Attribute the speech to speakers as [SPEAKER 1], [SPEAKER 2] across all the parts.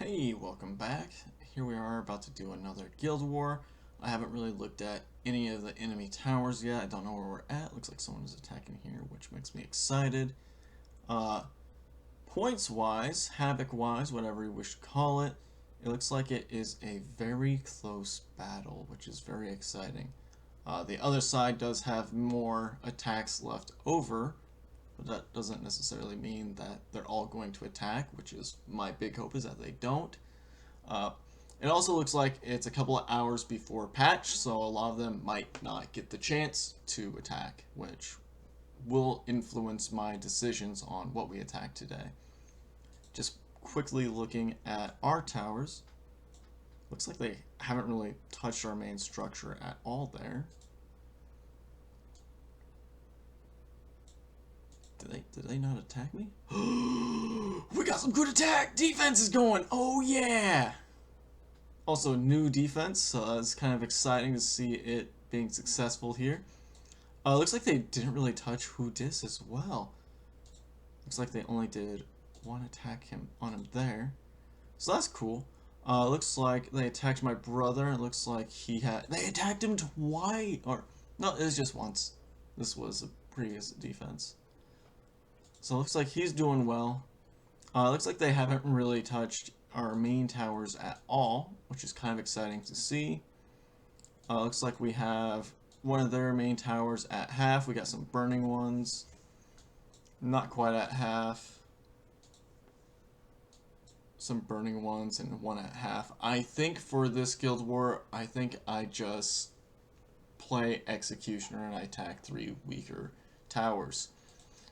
[SPEAKER 1] Hey, welcome back. Here we are about to do another guild war. I haven't really looked at any of the enemy towers yet. I don't know where we're at. Looks like someone is attacking here, which makes me excited. Points wise, havoc wise, whatever you wish to call it, it looks like it is a very close battle, which is very exciting. The other side does have more attacks left over, but that doesn't necessarily mean that they're all going to attack, which is my big hope is that they don't. Uh, it also looks like it's a couple of hours before patch, so a lot of them might not get the chance to attack, which will influence my decisions on what we attack today. Just quickly looking at our towers, looks like they haven't really touched our main structure at all there. Did they not attack me? We got some good attack! Defense is going! Oh yeah! Also, new defense, so it's kind of exciting to see it being successful here. Looks like they didn't really touch Who Dis as well. Looks like they only did one attack on him there. So that's cool. Looks like they attacked my brother. It looks like they attacked him twice! Or, no, it was just once. This was a previous defense. So it looks like he's doing well. Looks like they haven't really touched our main towers at all, which is kind of exciting to see. Looks like we have one of their main towers at half. We got some burning ones. Not quite at half. Some burning ones and one at half. I think for this guild war, I think I just play Executioner and I attack 3 weaker towers.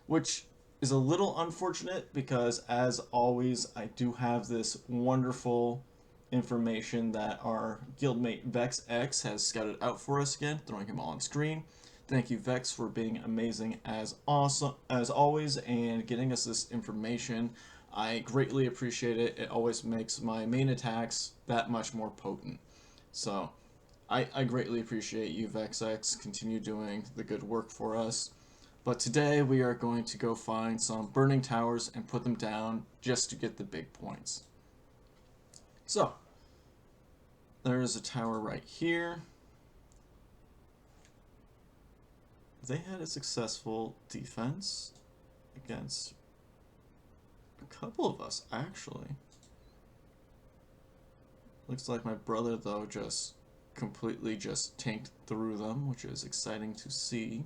[SPEAKER 1] Which is a little unfortunate because, as always, I do have this wonderful information that our guildmate Vex X has scouted out for us again, throwing him on screen. Thank you, Vex, for being amazing as always and getting us this information. I greatly appreciate it. It always makes my main attacks that much more potent. So, I greatly appreciate you, Vex X. Continue doing the good work for us. But today we are going to go find some burning towers and put them down just to get the big points. So, there's a tower right here. They had a successful defense against a couple of us, actually. Looks like my brother, though, just completely tanked through them, which is exciting to see.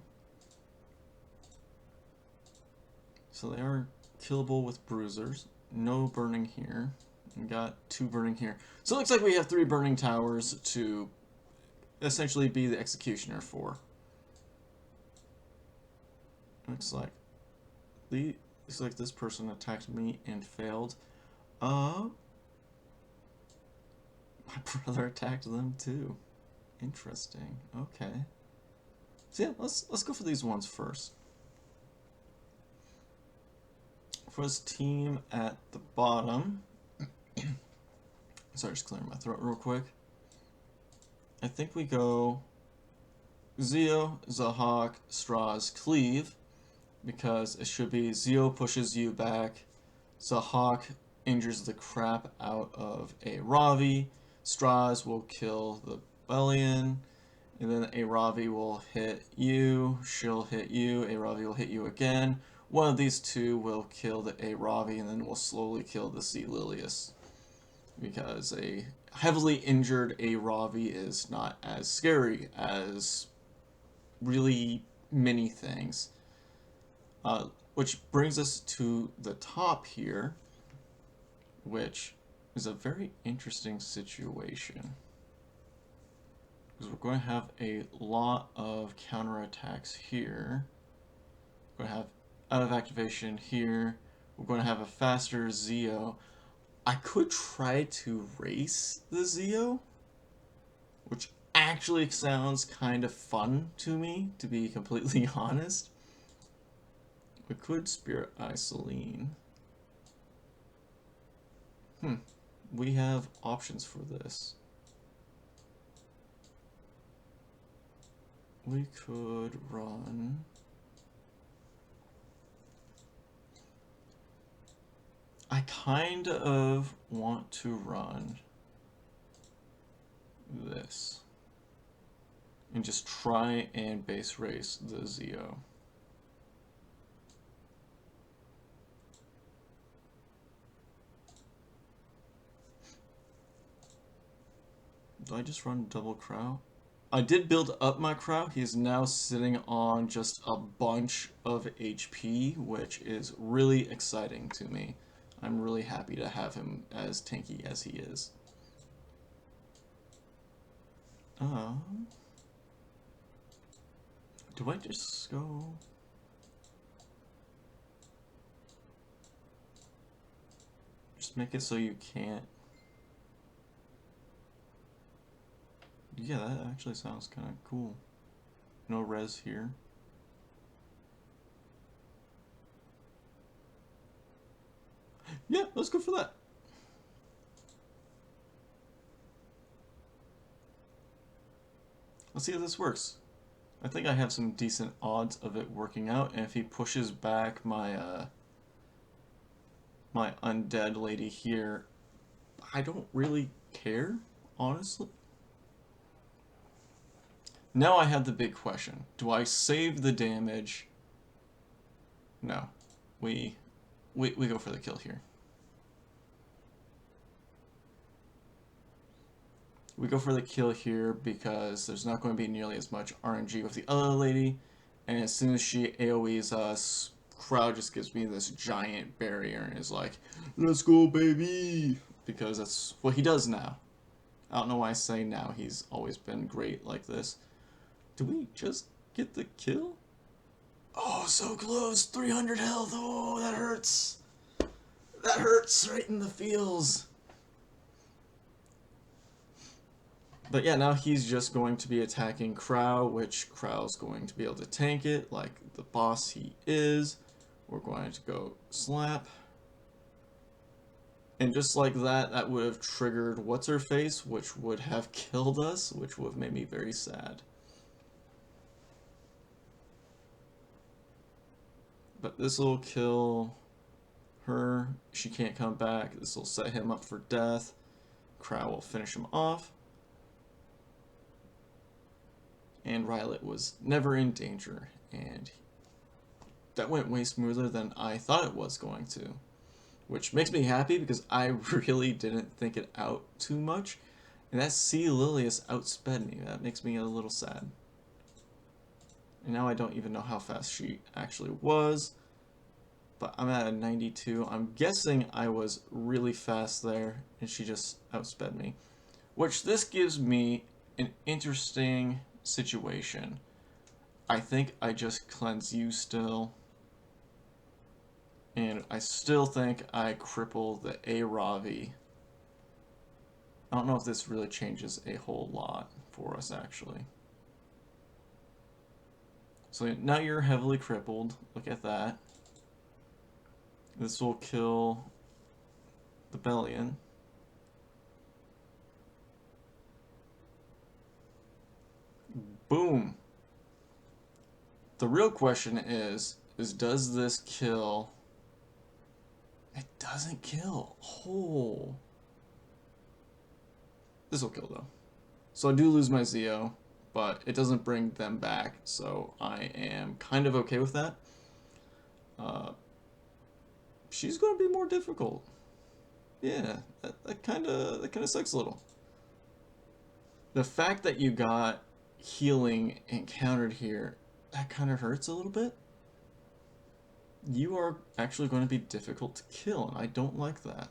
[SPEAKER 1] So they are killable with bruisers. No burning here. We got 2 burning here. So it looks like we have 3 burning towers to essentially be the executioner for. Looks like this person attacked me and failed. My brother attacked them too. Interesting. Okay. So yeah, let's go for these ones first. For his team at the bottom, sorry, just clearing my throat real quick. I think we go Zeo, Zahak, Straws, Cleave, because it should be Zeo pushes you back, Zahak injures the crap out of a Ravi, Straws will kill the Bellion, and then a Ravi will hit you, she'll hit you, a Ravi will hit you again. One of these 2 will kill the Aravi, and then we'll slowly kill the Sea Lilius. Because a heavily injured Aravi is not as scary as really many things. Which brings us to the top here, which is a very interesting situation. Because we're going to have a lot of counterattacks here. We're going to have out of activation here. We're going to have a faster Zeo. I could try to race the Zeo, which actually sounds kind of fun to me, to be completely honest. We could Spirit Isolene. We have options for this. We could run... I kind of want to run this and just try and base race the Zeo. Do I just run double Crow? I did build up my Crow. He is now sitting on just a bunch of HP, which is really exciting to me. I'm really happy to have him as tanky as he is. Do I just go... Just make it so you can't... Yeah, that actually sounds kind of cool. No res here. Yeah, let's go for that. Let's see if this works. I think I have some decent odds of it working out, and if he pushes back my my undead lady here, I don't really care, honestly. Now I have the big question. Do I save the damage? No. We go for the kill here. We go for the kill here because there's not going to be nearly as much RNG with the other lady, and as soon as she AoEs us, Crowd just gives me this giant barrier and is like, let's go, baby! Because that's what he does now. I don't know why I say now, he's always been great like this. Do we just get the kill? Oh, so close! 300 health! Oh, that hurts! That hurts right in the feels! But yeah, now he's just going to be attacking Crow, which Crow's going to be able to tank it like the boss he is. We're going to go slap. And just like that, that would have triggered What's-Her-Face, which would have killed us, which would have made me very sad. But this will kill her. She can't come back. This will set him up for death. Crow will finish him off. And Rylet was never in danger, and that went way smoother than I thought it was going to, which makes me happy because I really didn't think it out too much, and that Sea Lilius outsped me. That makes me a little sad. And now I don't even know how fast she actually was, but I'm at a 92. I'm guessing I was really fast there, and she just outsped me, which this gives me an interesting situation. I think I just cleanse you still, and I still think I cripple the A Ravi. I don't know if this really changes a whole lot for us actually. So now you're heavily crippled. Look at that. This will kill the Bellion. Boom. The real question is does this kill? It doesn't kill. Oh. This will kill though. So I do lose my Zeo, but it doesn't bring them back, so I am kind of okay with that. She's going to be more difficult. Yeah, that kind of sucks a little. The fact that you got healing encountered here, that kind of hurts a little bit. You are actually going to be difficult to kill, and I don't like that.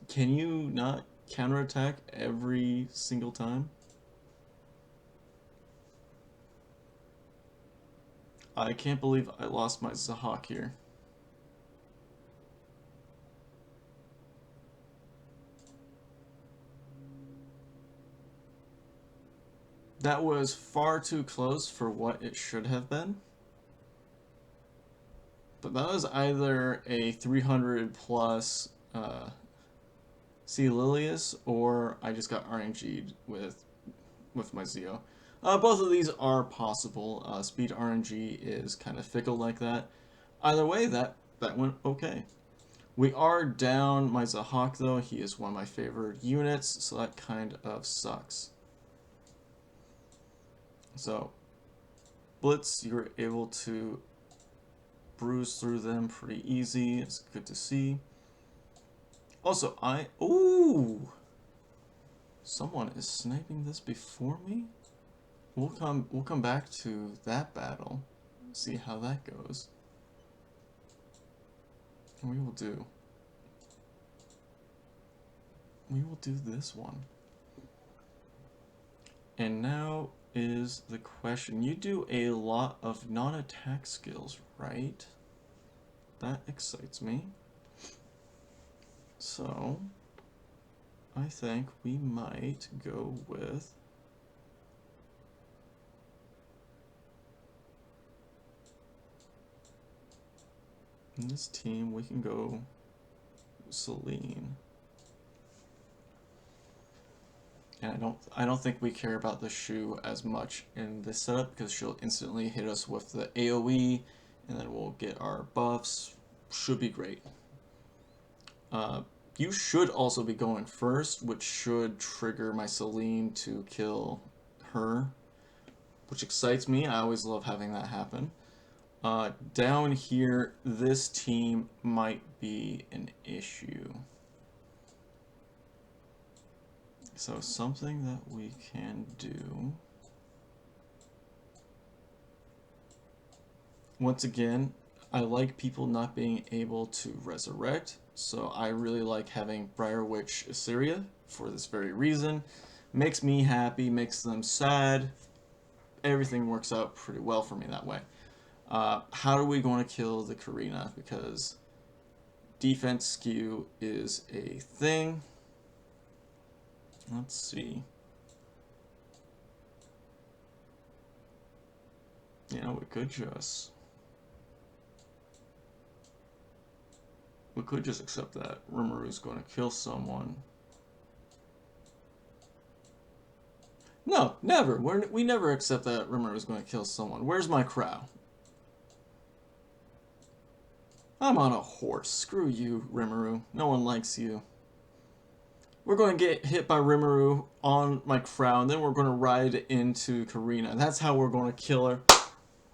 [SPEAKER 1] Can you not counterattack every single time? I can't believe I lost my Zahak here. That was far too close for what it should have been. But that was either a 300 plus Sea Lilius, or I just got RNG'd with my Zeo. Both of these are possible. Speed RNG is kind of fickle like that. Either way, that went okay. We are down my Zahak, though. He is one of my favorite units, so that kind of sucks. So, Blitz, you're able to bruise through them pretty easy. It's good to see. Also, ooh! Someone is sniping this before me? We'll come back to that battle. See how that goes. We will do this one. And now is the question. You do a lot of non-attack skills, right? That excites me. So, I think we might go with... In this team, we can go Celine. And I don't think we care about the Shu as much in this setup because she'll instantly hit us with the AoE, and then we'll get our buffs. Should be great. You should also be going first, which should trigger my Celine to kill her, which excites me. I always love having that happen. Down here, this team might be an issue. So something that we can do. Once again, I like people not being able to resurrect, so I really like having Briar Witch Assyria for this very reason. Makes me happy, makes them sad. Everything works out pretty well for me that way. How are we going to kill the Karina? Because defense skew is a thing. Let's see. Yeah, we could just accept that Rimuru is going to kill someone. No, never. We never accept that Rimuru is going to kill someone. Where's my crow? I'm on a horse. Screw you, Rimuru. No one likes you. We're going to get hit by Rimuru on my crown, then we're going to ride into Karina. That's how we're going to kill her.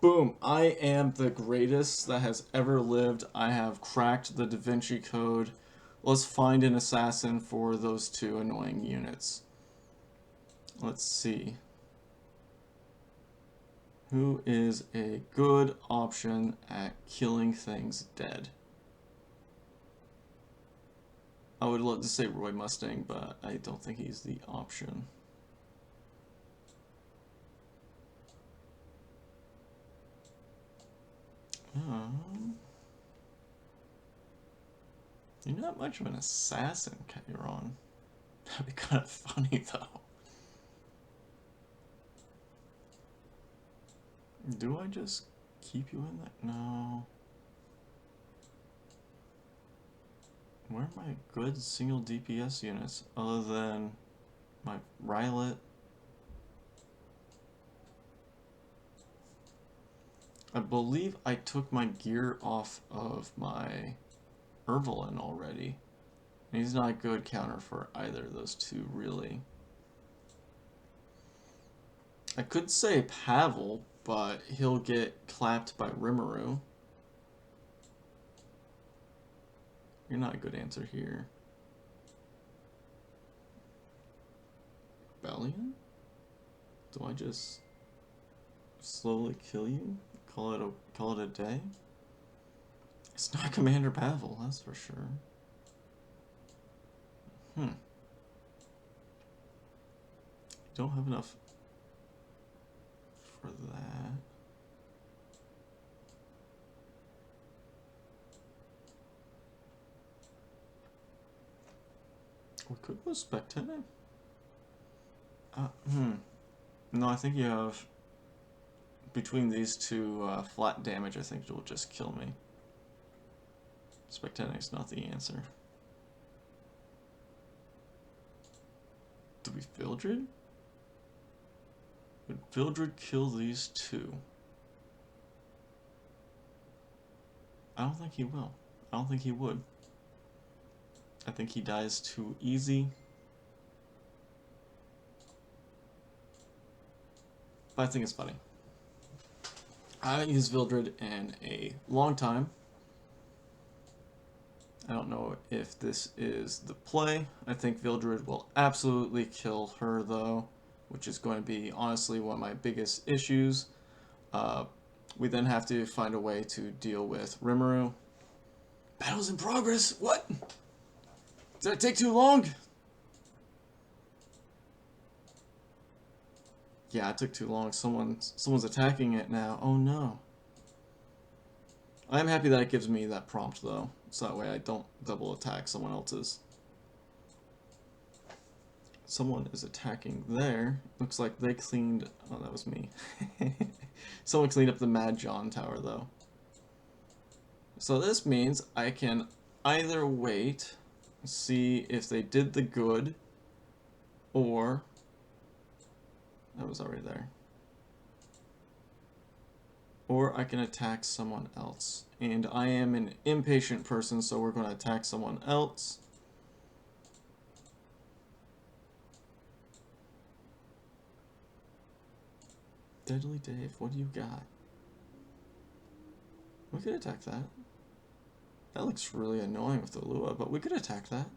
[SPEAKER 1] Boom. I am the greatest that has ever lived. I have cracked the Da Vinci Code. Let's find an assassin for those two annoying units. Let's see. Who is a good option at killing things dead? I would love to say Roy Mustang, but I don't think he's the option. You're not much of an assassin, Chiron. That'd be kind of funny, though. Do I just keep you in that? No. Where are my good single DPS units other than my Rylet? I believe I took my gear off of my Ervelin already. He's not a good counter for either of those two, really. I could say Pavel, but he'll get clapped by Rimuru. You're not a good answer here. Bellion? Do I just slowly kill you? Call it a day? It's not Commander Pavel, that's for sure. Don't have enough for that. We could go Spectator. No, I think you have between these two flat damage. I think it will just kill me. Spectator is not the answer. Do we Vildred? Would Vildred kill these two? I don't think he will. I don't think he would. I think he dies too easy. But I think it's funny. I haven't used Vildred in a long time. I don't know if this is the play. I think Vildred will absolutely kill her, though, which is going to be, honestly, one of my biggest issues. We then have to find a way to deal with Rimuru. Battle's in progress! What? Did it take too long? Yeah, it took too long. Someone's attacking it now. Oh no. I'm happy that it gives me that prompt, though. So that way I don't double attack someone else's. Someone is attacking there. Looks like they cleaned... Oh, that was me. Someone cleaned up the Mad John Tower, though. So this means I can either wait, see if they did the good, or... That was already there. Or I can attack someone else. And I am an impatient person, so we're going to attack someone else. Deadly Dave, what do you got? We could attack that. That looks really annoying with the Lua, but we could attack that.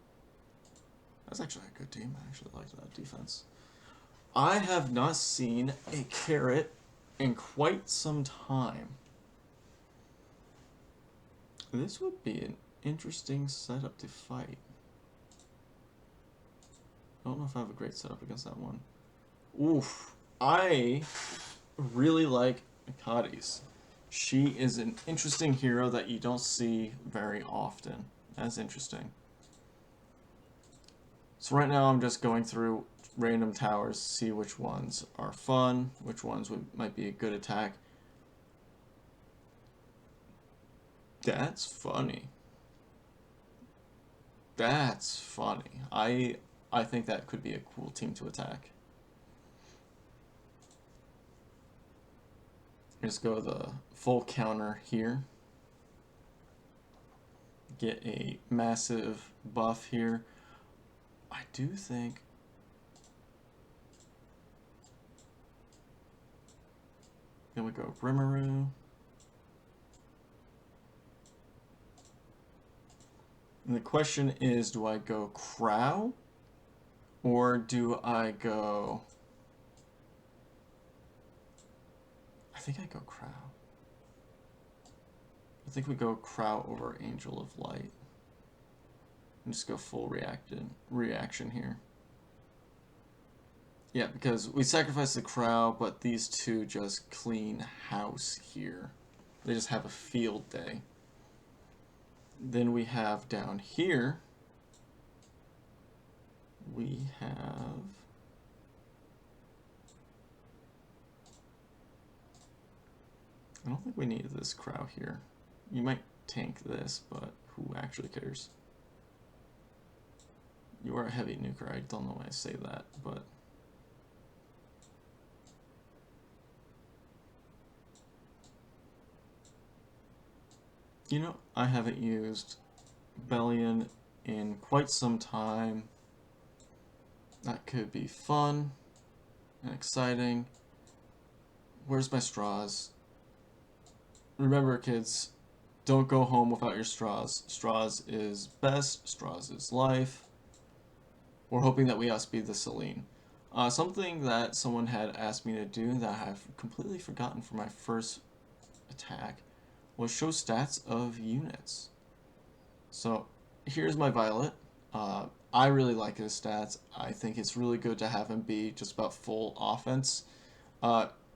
[SPEAKER 1] That's actually a good team. I actually like that defense. I have not seen a carrot in quite some time. This would be an interesting setup to fight. I don't know if I have a great setup against that one. Oof. I really like Akadi's. She is an interesting hero that you don't see very often. That's interesting. So right now I'm just going through random towers to see which ones are fun, which ones might be a good attack. That's funny. That's funny. I think that could be a cool team to attack. Just go the full counter here. Get a massive buff here. I do think... Then we go Rimuru. And the question is, do I go Crow? Or do I go... I think I go Crow. I think we go Crow over Angel of Light. And just go full reaction here. Yeah, because we sacrifice the Crow, but these two just clean house here. They just have a field day. Then we have down here, we have... I don't think we need this Crow here. You might tank this, but who actually cares? You are a heavy nuker. I don't know why I say that, but... You know, I haven't used Bellion in quite some time. That could be fun and exciting. Where's my straws? Remember, kids, don't go home without your straws. Straws is best. Straws is life. We're hoping that we outspeed the Celine. Something that someone had asked me to do that I've completely forgotten for my first attack was show stats of units. So here's my Violet. I really like his stats. I think it's really good to have him be just about full offense.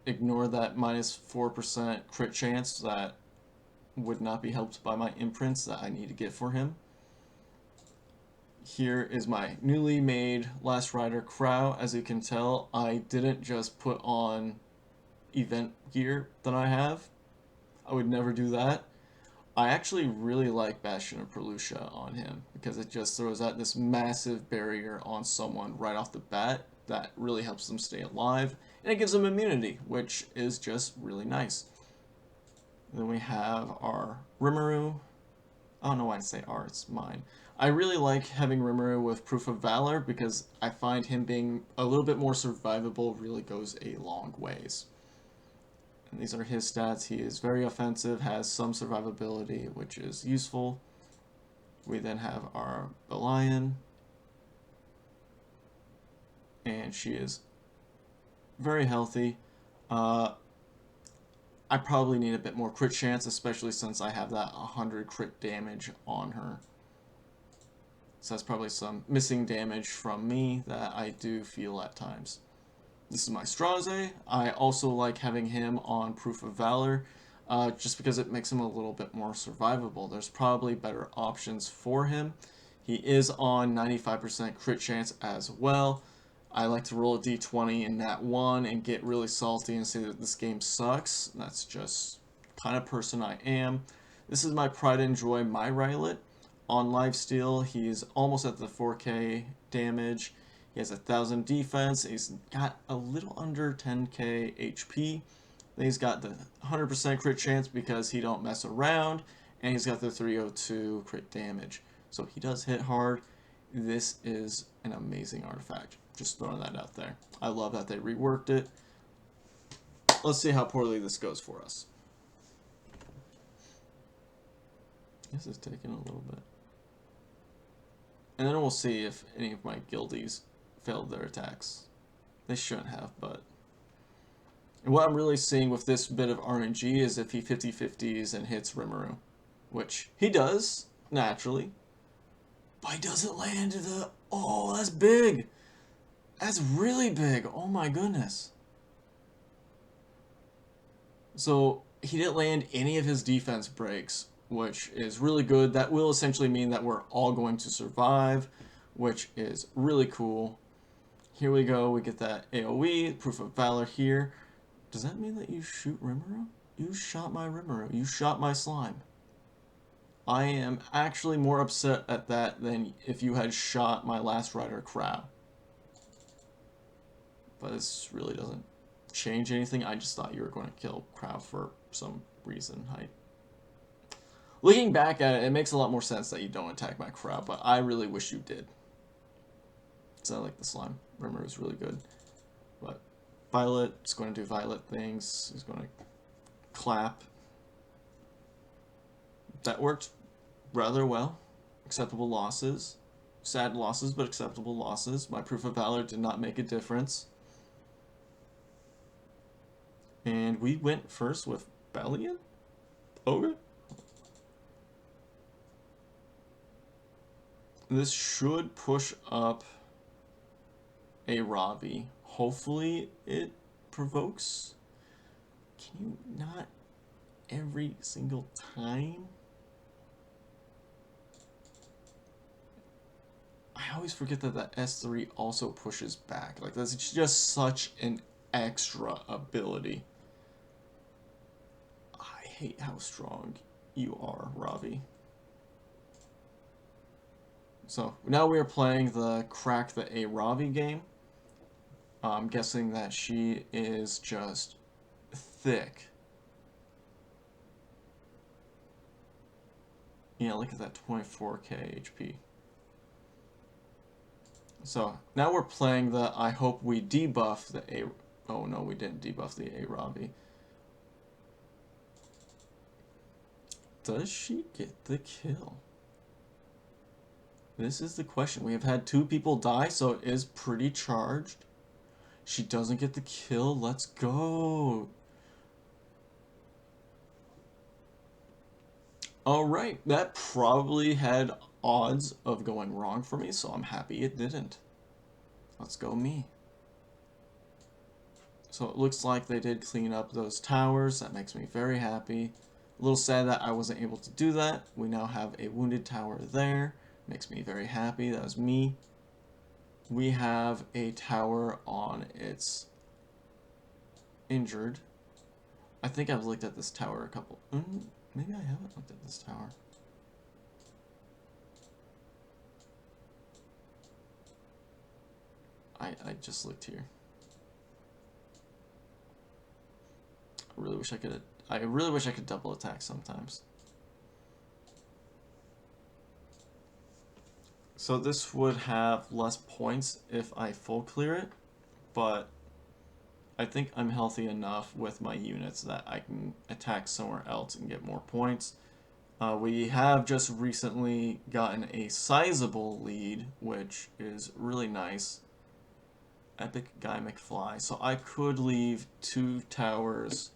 [SPEAKER 1] Ignore that minus 4% crit chance that would not be helped by my imprints that I need to get for him. Here is my newly made Last Rider Crow. As you can tell, I didn't just put on event gear that I have. I would never do that. I actually really like Bastion of Perlucia on him because it just throws out this massive barrier on someone right off the bat that really helps them stay alive, and it gives them immunity, which is just really nice. And then we have our Rimuru. I don't know why I say our, it's mine. I really like having Rimuru with Proof of Valor because I find him being a little bit more survivable really goes a long ways. And these are his stats. He is very offensive, has some survivability, which is useful. We then have our Lion, and she is very healthy. I probably need a bit more crit chance, especially since I have that 100 crit damage on her. So that's probably some missing damage from me that I do feel at times. This is my Straze. I also like having him on Proof of Valor, just because it makes him a little bit more survivable. There's probably better options for him. He is on 95% crit chance as well. I like to roll a d20 in that one and get really salty and say that this game sucks. That's just the kind of person I am. This is my Pride and Joy, my Rylet. On lifesteal, he's almost at the 4k damage. He has 1,000 defense. He's got a little under 10k HP. Then he's got the 100% crit chance because he don't mess around. And he's got the 302 crit damage. So he does hit hard. This is an amazing artifact. Just throwing that out there. I love that they reworked it. Let's see how poorly this goes for us. This is taking a little bit. And then we'll see if any of my guildies failed their attacks. They shouldn't have, but... And what I'm really seeing with this bit of RNG is if he 50-50s and hits Rimuru. Which he does, naturally. But he doesn't land to the... Oh, that's big! That's really big! Oh my goodness. So, he didn't land any of his defense breaks, which is really good. That will essentially mean that we're all going to survive, which is really cool. Here we go, we get that AoE, Proof of Valor here. Does that mean that you shoot Rimuru? You shot my Rimuru. You shot my slime. I am actually more upset at that than if you had shot my last rider, Crow. But this really doesn't change anything. I just thought you were going to kill Crow for some reason. Looking back at it, it makes a lot more sense that you don't attack my Crow, but I really wish you did. So I like the slime. Rimuru is really good. But Violet is going to do Violet things. He's going to clap. That worked rather well. Acceptable losses. Sad losses, but acceptable losses. My Proof of Valor did not make a difference. And we went first with Bellion? Okay. This should push up a Ravi. Hopefully it provokes. Can you not every single time? I always forget that that S3 also pushes back. Like, that's just such an extra ability. I hate how strong you are, Ravi. So, now we are playing the Crack the A Ravi game. I'm guessing that she is just thick. Yeah, look at that 24k HP. So, now we're playing the I hope we debuff the A... Oh no, we didn't debuff the A Ravi. Does she get the kill? This is the question. We have had 2 people die, so it is pretty charged. She doesn't get the kill. Let's go. Alright, that probably had odds of going wrong for me, so I'm happy it didn't. Let's go me. So it looks like they did clean up those towers. That makes me very happy. A little sad that I wasn't able to do that. We now have a wounded tower there. Makes me very happy. That was me. We have a tower on its injured. I think I've looked at this tower a couple... maybe I haven't looked at this tower. I just looked here. I really wish I could double attack sometimes. So this would have less points if I full clear it, but I think I'm healthy enough with my units that I can attack somewhere else and get more points. We have just recently gotten a sizable lead, which is really nice. Epic Guy McFly. So I could leave 2 towers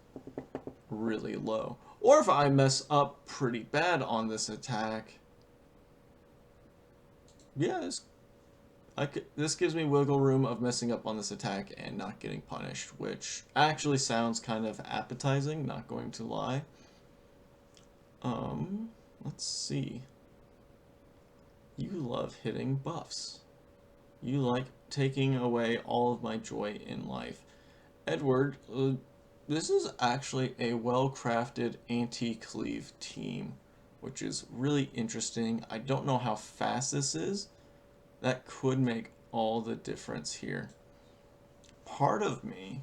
[SPEAKER 1] really low. Or if I mess up pretty bad on this attack, yeah, this gives me wiggle room of messing up on this attack and not getting punished, which actually sounds kind of appetizing, not going to lie. Let's see. You love hitting buffs. You like taking away all of my joy in life. Edward, this is actually a well-crafted anti-cleave team, which is really interesting. I don't know how fast this is. That could make all the difference here. Part of me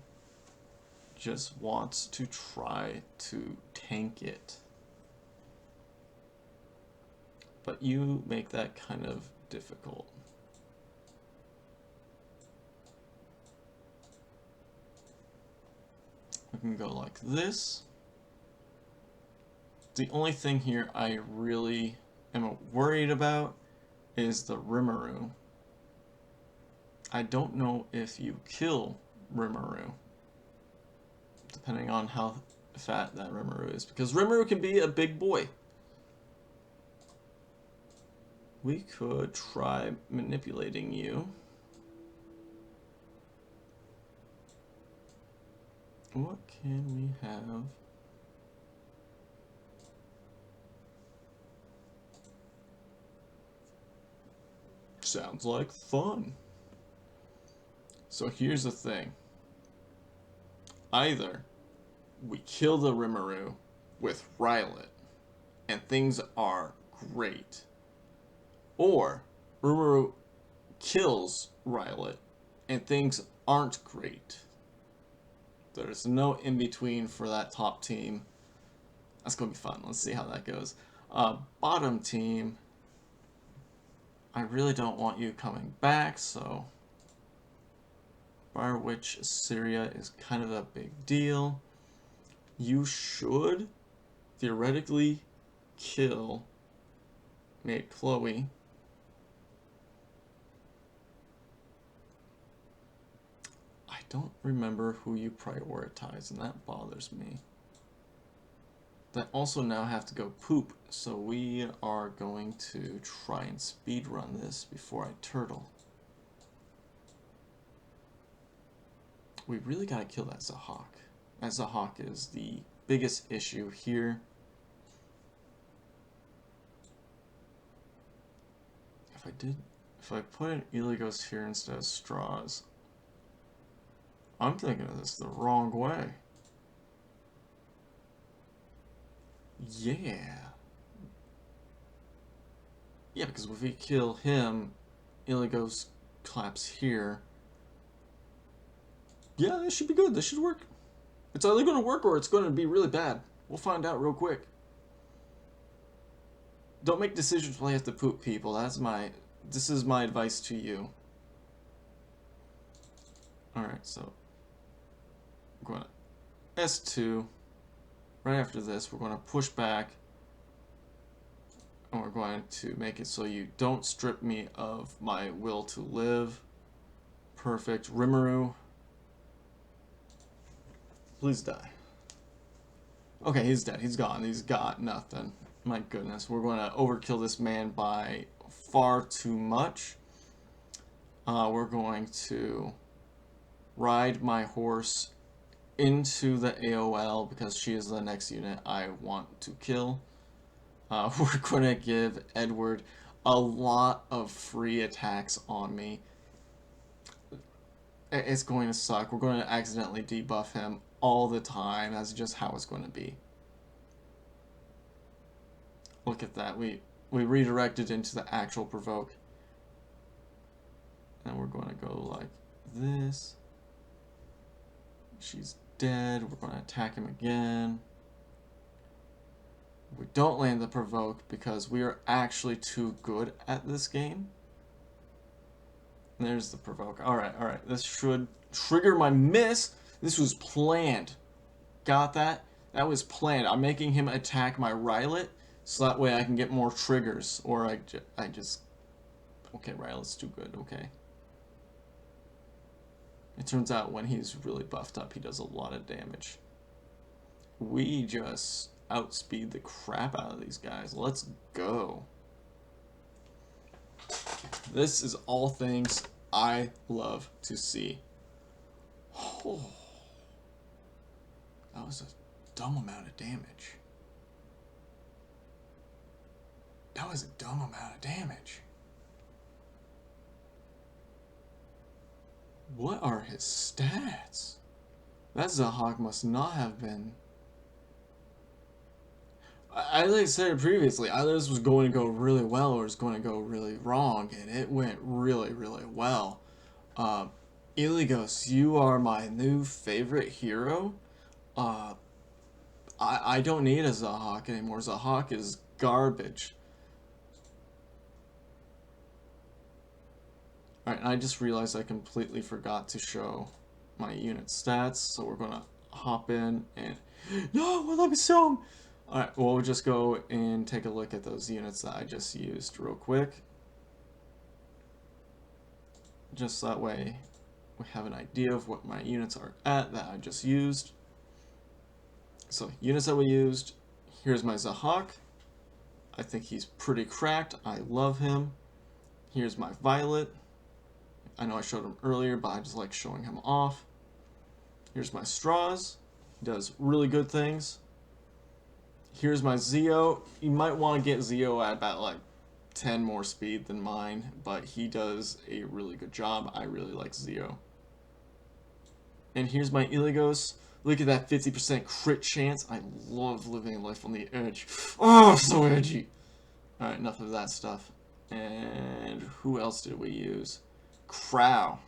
[SPEAKER 1] just wants to try to tank it. But you make that kind of difficult. We can go like this. The only thing here I really am worried about is the Rimuru. I don't know if you kill Rimuru, depending on how fat that Rimuru is, because Rimuru can be a big boy. We could try manipulating you. What can we have? Sounds like fun. So here's the thing. Either we kill the Rimuru with Rylot, and things are great. Or Rimuru kills Rylot, and things aren't great. There's no in-between for that top team. That's going to be fun. Let's see how that goes. Bottom team, I really don't want you coming back, so Bar Witch Syria is kind of a big deal. You should theoretically kill Maid Chloe. I don't remember who you prioritize, and that bothers me. That also now have to go poop, so we are going to try and speed run this before I turtle. We really gotta kill that Zahhak. That Zahhak is the biggest issue here. If I put an Eligos here instead of Straws, I'm thinking of this the wrong way. Yeah. Yeah, because if we kill him, Eligos claps here. Yeah, this should be good. This should work. It's either going to work or it's going to be really bad. We'll find out real quick. Don't make decisions while you have to poop, people. This is my advice to you. Alright, so I'm going to S2. Right after this, we're going to push back. And we're going to make it so you don't strip me of my will to live. Perfect. Rimuru, please die. Okay, he's dead. He's gone. He's got nothing. My goodness. We're going to overkill this man by far too much. We're going to ride my horse into the AOL because she is the next unit I want to kill. We're going to give Edward a lot of free attacks on me. It's going to suck. We're going to accidentally debuff him all the time. That's just how it's going to be. Look at that. We redirected into the actual provoke. And we're going to go like this. She's dead. We're going to attack him again. We don't land the provoke because we are actually too good at this game. There's the provoke. Alright. This should trigger my miss. This was planned. Got that? That was planned. I'm making him attack my Rylet, so that way I can get more triggers. Or I just... Okay, Rylet's too good, okay. It turns out when he's really buffed up, he does a lot of damage. We just outspeed the crap out of these guys. Let's go. This is all things I love to see. Oh, that was a dumb amount of damage. That was a dumb amount of damage. What are his stats? That Zahhawk must not have been... I like I said previously, either this was going to go really well or it was going to go really wrong, and it went really, really well. Iligos, you are my new favorite hero. I don't need a Zahhawk anymore. Zahhawk is garbage. Alright, I just realized I completely forgot to show my unit stats, so we're gonna hop in and... No, let me show them! Alright, well, we'll just go and take a look at those units that I just used real quick. Just that way we have an idea of what my units are at that I just used. So, units that we used. Here's my Zahhawk. I think he's pretty cracked. I love him. Here's my Violet. I know I showed him earlier, but I just like showing him off. Here's my Straws. He does really good things. Here's my Zeo. You might want to get Zeo at about like 10 more speed than mine, but he does a really good job. I really like Zeo. And here's my Iligos. Look at that 50% crit chance. I love living life on the edge. Oh, so edgy. Alright, enough of that stuff. And who else did we use? Crow.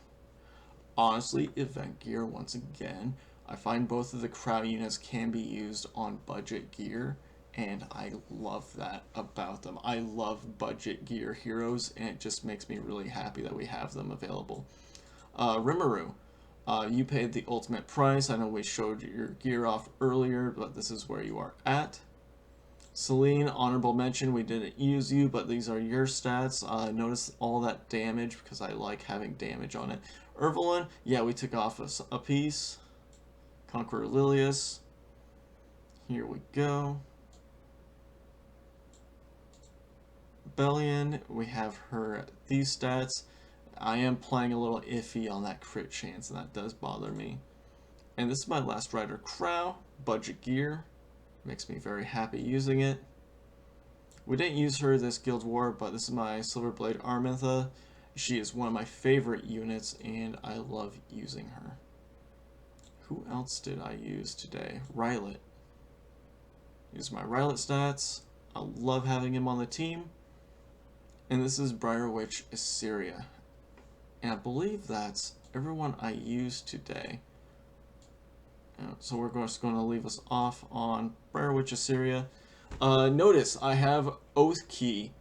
[SPEAKER 1] Honestly, event gear once again. I find both of the Crow units can be used on budget gear, and I love that about them. I love budget gear heroes, and it just makes me really happy that we have them available. Rimuru, you paid the ultimate price. I know we showed your gear off earlier, but this is where you are at. Celine, honorable mention, we didn't use you, but these are your stats. Notice all that damage, because I like having damage on it. Ervelyn, yeah, we took off a piece. Conqueror Lilius. Here we go. Bellion, we have her at these stats. I am playing a little iffy on that crit chance, and that does bother me. And this is my last rider, Crow. Budget gear. Makes me very happy using it. We didn't use her this Guild War, but this is my Silverblade Armintha. She is one of my favorite units, and I love using her. Who else did I use today? Rylet. Use my Rylet stats. I love having him on the team. And this is Briarwitch Assyria. And I believe that's everyone I used today. So we're just going to leave us off on Briarwitch Assyria. Notice I have Oath Key.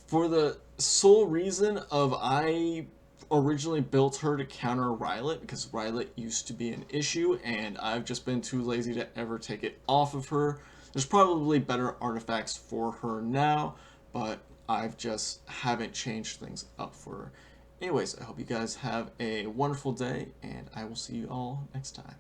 [SPEAKER 1] For the sole reason of I originally built her to counter Rylet, because Rylet used to be an issue, and I've just been too lazy to ever take it off of her. There's probably better artifacts for her now, but I've just haven't changed things up for her. Anyways, I hope you guys have a wonderful day, and I will see you all next time.